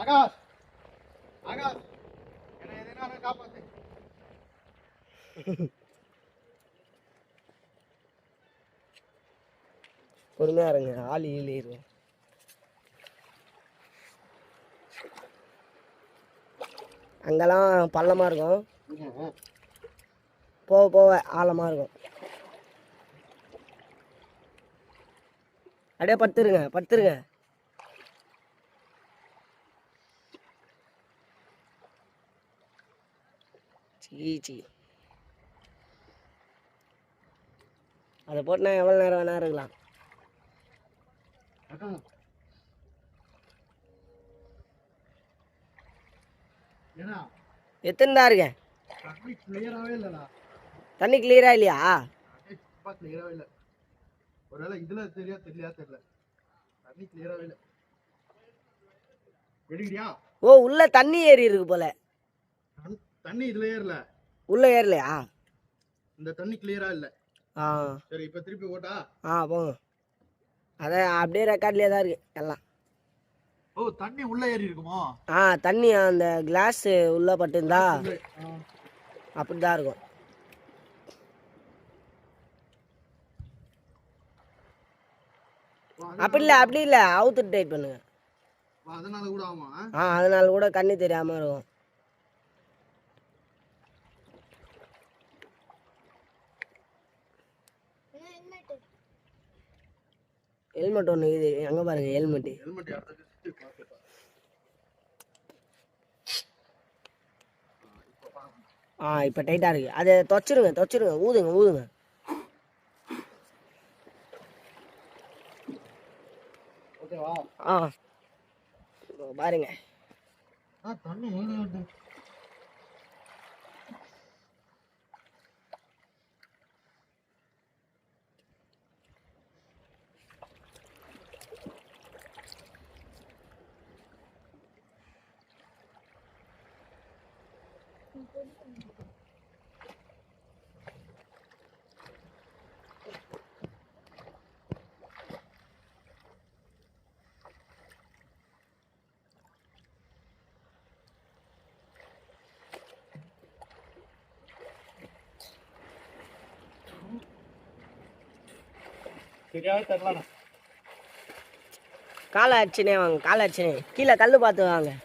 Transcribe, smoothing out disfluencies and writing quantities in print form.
ஆகாஷ் ஆகாஷ் என்ன எதனா காப்பாத்து. பொறுமையா இருங்க, ஆள் ஈழு. அங்கெல்லாம் பள்ளமா இருக்கும், போக போக ஆழமா இருக்கும். அப்படியே படுத்துருங்க படுத்துருங்க. சீச்சி அதை போட்டுனா எவ்வளோ நேரம் வேணா இருக்கலாம். எத்தனை தான் இருக்கேன். தண்ணி கிளியரா இல்லையா? கிளியராகவே இல்லை. ஒருவேளை இதுல தெரியல தெரியல. தண்ணி கிளியராகவே இல்லை. எடுக்கிறியா? ஓ, உள்ள தண்ணி ஏறி இருக்கு போல. தண்ணி இதுல ஏறல. உள்ள ஏறலையா? இந்த தண்ணி கிளியரா இல்லை. சரி, இப்ப திருப்பி ஓட்டா. போங்க. அதான் அப்படியே ரெக்கார்ட்லயே தான் இருக்கு எல்லாம். ஓ, தண்ணி உள்ள ஏறி இருக்குமோ? தண்ணி அந்த கிளாஸ் உள்ள பட்டுருந்தா அப்படிதான் இருக்கும். அப்படி இல்லை அவுத்து டைட் பண்ணுங்க. அதனால கூட ஆமா. அதனால கூட கண்ணி தெரியாம இருக்கும். ஹெல்மெட் ஒன்று இது எங்க பாருங்க. ஹெல்மெட் இப்போ டைட்டாக இருக்கு. அதை தொச்சிருங்க ஊதுங்க. பாருங்க. தண்ணி சரியாவே தரலாம். காலை அடிச்சுனே வாங்க, கீழே கல் பார்த்து வாங்க.